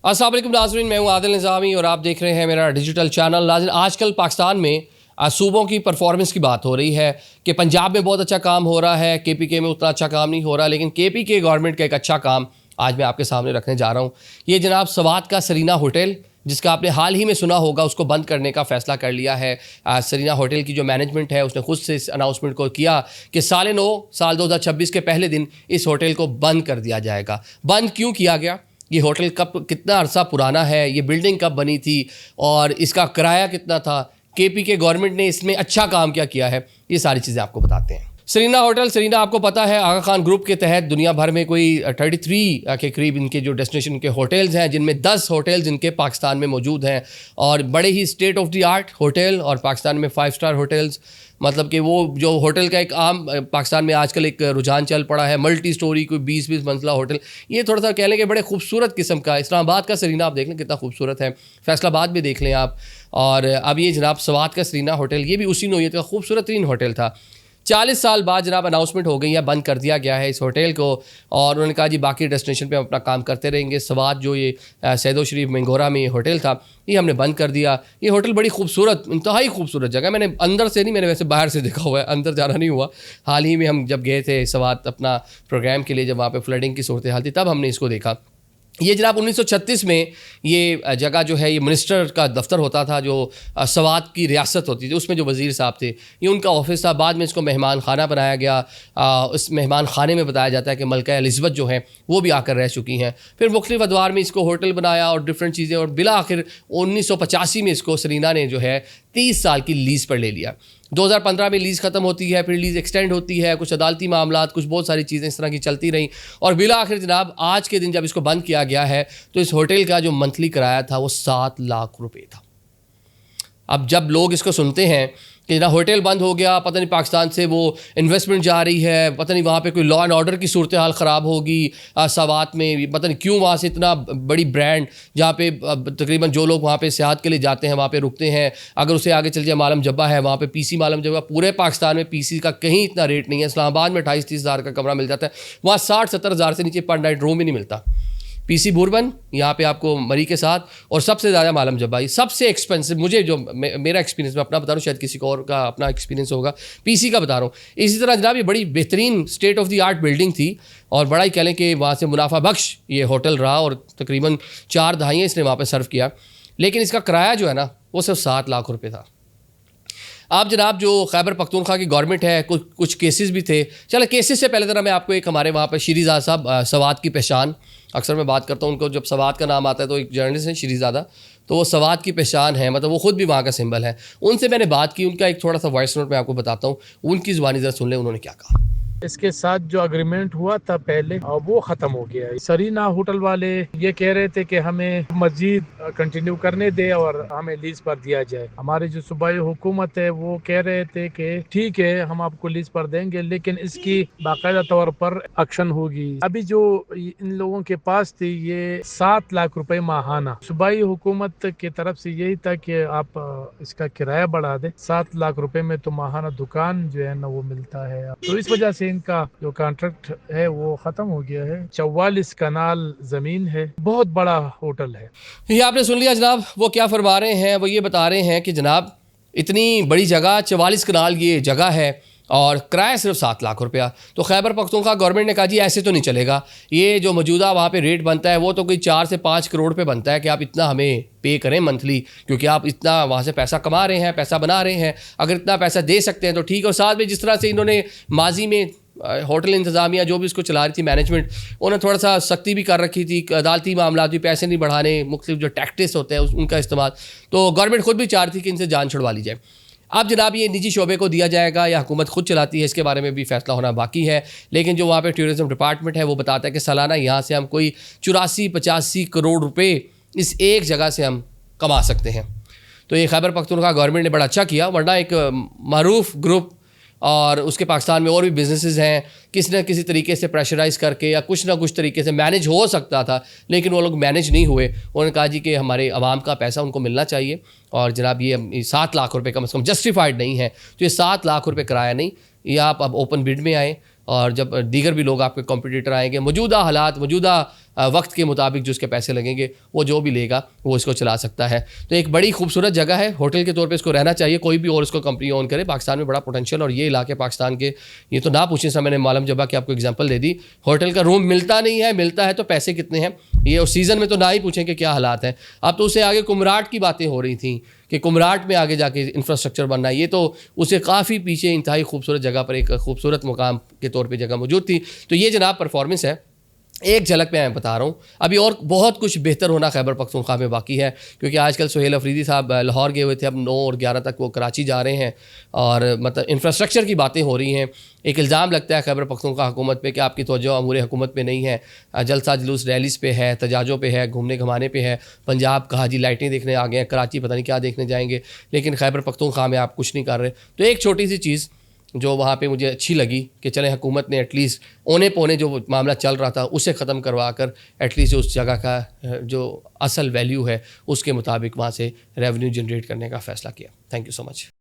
अस्सलाम वालेकुम नाज़रीन, मैं हूं आदिल निज़ामी और आप देख रहे हैं मेरा डिजिटल चैनल। नाज़रीन, आजकल पाकिस्तान में सूबों की परफॉर्मेंस की बात हो रही है कि पंजाब में बहुत अच्छा काम हो रहा है, KPK में उतना अच्छा काम नहीं हो रहा, लेकिन KPK गवर्नमेंट का एक अच्छा काम आज मैं आपके सामने रखने जा रहा हूँ। ये जनाब सवात का सरीना होटल, जिसका आपने हाल ही में सुना होगा, उसको बंद करने का फ़ैसला कर लिया है। सरीना होटल की जो मैनेजमेंट है उसने खुद से इस अनाउंसमेंट को किया कि साल 2026 के पहले दिन इस होटल को बंद कर दिया जाएगा। बंद क्यों किया गया, ये होटल कब, कितना अरसा पुराना है, ये बिल्डिंग कब बनी थी और इसका किराया कितना था, KPK गवर्नमेंट ने इसमें अच्छा काम क्या किया है, ये सारी चीज़ें आपको बताते हैं। सरीना होटल, सरीना आपको पता है आगा खान ग्रुप के तहत दुनिया भर में कोई 33 के करीब इनके जो डेस्टिनेशन के होटल्स हैं, जिनमें 10 होटल्स इनके पाकिस्तान में मौजूद हैं और बड़े ही state of the art hotel, और पाकिस्तान में 5 स्टार होटल्स, मतलब कि वो जो होटल का एक आम पाकिस्तान में आजकल एक रुझान चल पड़ा है, मल्टी स्टोरी कोई 20-20 मंजिला होटल, ये थोड़ा सा कह लें कि बड़े खूबसूरत किस्म का। इस्लामाबाद का सरीना आप देख लें कितना खूबसूरत है, फैसलाबाद भी देख लें आप, और अब ये जनाब सवात का सरीना होटल, ये भी उसी नौइयत का खूबसूरत तरीन होटल था। 40 साल बाद जनाब अनाउंसमेंट हो गई है, बंद कर दिया गया है इस होटल को, और उन्होंने कहा जी बाकी डेस्टिनेशन पे हम अपना काम करते रहेंगे। सवात जो ये सैदो शरीफ मंगोरा में ये होटल था, ये हमने बंद कर दिया। ये होटल बड़ी खूबसूरत, इंतहाई खूबसूरत जगह, मैंने अंदर से नहीं, मैंने वैसे बाहर से देखा हुआ है, अंदर जाना नहीं हुआ। हाल ही में हम जब गए थे सवात अपना प्रोग्राम के लिए, जब वहाँ पर फ्लडिंग की सूरत हाल थी, तब हमने इसको देखा। ये जनाब 1936 में ये जगह जो है, ये मिनिस्टर का दफ्तर होता था, जो सवात की रियासत होती थी, उसमें जो वज़ीर साहब थे, ये उनका ऑफिस था। बाद में इसको मेहमान खाना बनाया गया। उस मेहमान खाने में बताया जाता है कि मलका एलिज़ाबेथ जो हैं वो भी आकर रह चुकी हैं। फिर मुख्तलिफ अदवार में इसको होटल बनाया और डिफरेंट चीज़ें, और बिला आखिर 1985 में इसको सरीना ने जो है 30 साल की लीज़ पर ले लिया। 2015 में लीज़ ख़त्म होती है, फिर लीज़ एक्सटेंड होती है, कुछ अदालती मामलात, कुछ बहुत सारी चीज़ें इस तरह की चलती रहीं, और बिला आखिर जनाब आज के दिन जब इसको बंद किया गया है तो इस होटल का जो मंथली किराया था वो 7 लाख रुपए था। अब जब लोग इसको सुनते हैं कि ना होटल बंद हो गया, पता नहीं पाकिस्तान से वो इन्वेस्टमेंट जा रही है, पता नहीं वहाँ पे कोई लॉ एंड ऑर्डर की सूरत हाल ख़राब होगी सवात में, पता नहीं क्यों वहाँ से इतना बड़ी ब्रांड, जहाँ पे तकरीबन जो लोग वहाँ पे सियाहत के लिए जाते हैं वहाँ पे रुकते हैं, अगर उसे आगे चल जाए मालम जब्बा है, वहाँ पे PC मालम जब्बा, पूरे पाकिस्तान में PC का कहीं इतना रेट नहीं है। इस्लामाबाद में 28-30 हज़ार का कमरा मिल जाता है, वहाँ 60-70 हज़ार से नीचे पर नाइट रूम ही नहीं मिलता। PC बुरबन यहाँ पे आपको मरी के साथ, और सबसे ज़्यादा मालम जब्बाई, सबसे एक्सपेंसिव, मुझे जो मेरा एक्सपीरियंस मैं अपना बता रहा हूँ, शायद किसी को और का अपना एक्सपीरियंस होगा, PC का बता रहा हूँ। इसी तरह जनाब ये बड़ी बेहतरीन state of the art building थी, और बड़ा ही कह लें कि वहाँ से मुनाफा बख्श ये होटल रहा, और तकरीबन 4 दहाइयाँ इसने वहाँ पर सर्व किया, लेकिन इसका किराया जो है ना वो सिर्फ 7 लाख रुपये था। आप जनाब जो खैबर पख्तूनख्वा की गवर्नमेंट है, कुछ केसेस भी थे। चलो केसेस से पहले ज़रा मैं आपको एक हमारे वहाँ पर शरीज़ादा साहब, सवात की पहचान, अक्सर मैं बात करता हूँ उनको, जब सवात का नाम आता है तो एक जर्नलिस्ट हैं शरीज़ादा, तो वो सवात की पहचान है, मतलब वो ख़ुद भी वहाँ का सिंबल है। उनसे मैंने बात की, उनका एक थोड़ा सा वॉइस नोट मैं आपको बताता हूँ, उनकी ज़ुबानी ज़रा सुन लें उन्होंने क्या कहा। इसके साथ जो अग्रीमेंट हुआ था पहले, वो ख़त्म हो गया है। सरीना होटल वाले ये कह रहे थे कि हमें मजीद कंटिन्यू करने दे और हमें लीज पर दिया जाए। हमारी जो सूबाई हुकूमत है वो कह रहे थे कि ठीक है हम आपको लीज पर देंगे, लेकिन इसकी बाकायदा तौर पर एक्शन होगी। अभी जो इन लोगों के पास थी ये 7 लाख रुपए माहाना, सूबाई हुकूमत की तरफ से यही था कि आप इसका किराया बढ़ा दें। 7 लाख रुपए में तो माहाना दुकान जो है ना वो मिलता है, तो इस वजह से इनका जो कॉन्ट्रैक्ट है वो खत्म हो गया है। 44 कनाल जमीन है, बहुत बड़ा होटल है। ये आपने सुन लिया जनाब, वो क्या फरमा रहे हैं, वो ये बता रहे हैं कि जनाब इतनी बड़ी जगह, 44 कनाल ये जगह है, और किराया सिर्फ 7 लाख रुपया। तो खैबर पख्तूनख्वा गवर्नमेंट ने कहा जी ऐसे तो नहीं चलेगा, ये जो मौजूदा वहाँ पे रेट बनता है वो तो कोई 4 से 5 करोड़ पे बनता है कि आप इतना हमें पे करें मंथली, क्योंकि आप इतना वहाँ से पैसा कमा रहे हैं, पैसा बना रहे हैं, अगर इतना पैसा दे सकते हैं तो ठीक है। और साथ में जिस तरह से इन्होंने माजी में होटल इंतज़ामिया जो भी इसको चला रही थी मैनेजमेंट, उन्होंने थोड़ा सा सख्ती भी कर रखी थी, अदालती मामला भी, पैसे नहीं बढ़ाने, मुख्तलिफ जो टैक्टिस होते हैं उनका इस्तेमाल, तो गवर्नमेंट खुद भी चाह रही थी कि इनसे जान छुड़वा ली जाए। अब जनाब ये निजी शोबे को दिया जाएगा या हुकूमत खुद चलाती है, इसके बारे में भी फैसला होना बाकी है। लेकिन जो वहाँ पे टूरिज़्म डिपार्टमेंट है वो बताता है कि सालाना यहाँ से हम कोई 84-85 करोड़ रुपए इस एक जगह से हम कमा सकते हैं। तो ये खैबर पख्तूनख्वा गवर्नमेंट ने बड़ा अच्छा किया, वरना एक मारूफ ग्रुप और उसके पाकिस्तान में और भी बिजनेसेस हैं, किसी न किसी तरीके से प्रेशराइज़ करके या कुछ ना कुछ तरीके से मैनेज हो सकता था, लेकिन वो लोग मैनेज नहीं हुए। उन्होंने कहा जी कि हमारे आवाम का पैसा उनको मिलना चाहिए, और जनाब ये 7 लाख रुपए कम से कम जस्टिफाइड नहीं है। तो ये 7 लाख रुपए किराया नहीं, ये आप अब ओपन बिड में आएँ اور جب دیگر بھی لوگ آپ کے کمپٹیٹر آئیں گے، موجودہ حالات، موجودہ وقت کے مطابق جو اس کے پیسے لگیں گے وہ جو بھی لے گا وہ اس کو چلا سکتا ہے. تو ایک بڑی خوبصورت جگہ ہے، ہوٹل کے طور پہ اس کو رہنا چاہیے، کوئی بھی اور اس کو کمپنی اون کرے. پاکستان میں بڑا پوٹینشیل، اور یہ علاقے پاکستان کے، یہ تو نہ پوچھیں سا، میں نے معلوم جبا کہ آپ کو اگزامپل دے دی. ہوٹل کا روم ملتا نہیں ہے، ملتا ہے تو پیسے کتنے ہیں یہ اس سیزن میں تو نہ ہی پوچھیں کہ کیا حالات ہیں. اب تو اسے آگے کمراٹ کی باتیں ہو رہی تھیں کہ کمراٹ میں آگے جا کے انفراسٹرکچر بننا ہے، یہ تو اسے کافی پیچھے انتہائی خوبصورت جگہ پر ایک خوبصورت مقام کے طور پہ جگہ موجود تھی. تو یہ جناب پرفارمنس ہے، ایک جھلک میں بتا رہا ہوں. ابھی اور بہت کچھ بہتر ہونا خیبر پختونخوا میں باقی ہے، کیونکہ آج کل سہیل افریدی صاحب لاہور گئے ہوئے تھے، اب 9 اور 11 تک وہ کراچی جا رہے ہیں، اور مطلب انفراسٹرکچر کی باتیں ہو رئی ہیں. ایک الزام لگتا ہے خیبر پختونخوا حکومت پہ کہ آپ کی توجہ امور حکومت پہ نہیں ہے، جلسہ جلوس ریلیز پہ ہے، تجاجوں پہ ہے، گھومنے گھمانے پہ ہے. پنجاب کہا جی لائٹیں دیکھنے آ گئے ہیں، کراچی پتہ نہیں کیا دیکھنے جائیں گے، لیکن خیبر پختونخوا میں آپ کچھ نہیں کر رہے. تو ایک چھوٹی سی چیز جو وہاں پہ مجھے اچھی لگی کہ چلیں حکومت نے ایٹ لیسٹ اونے پونے جو معاملہ چل رہا تھا اسے ختم کروا کر ایٹ لیسٹ اس جگہ کا جو اصل ویلیو ہے اس کے مطابق وہاں سے ریونیو جنریٹ کرنے کا فیصلہ کیا. Thank you so much.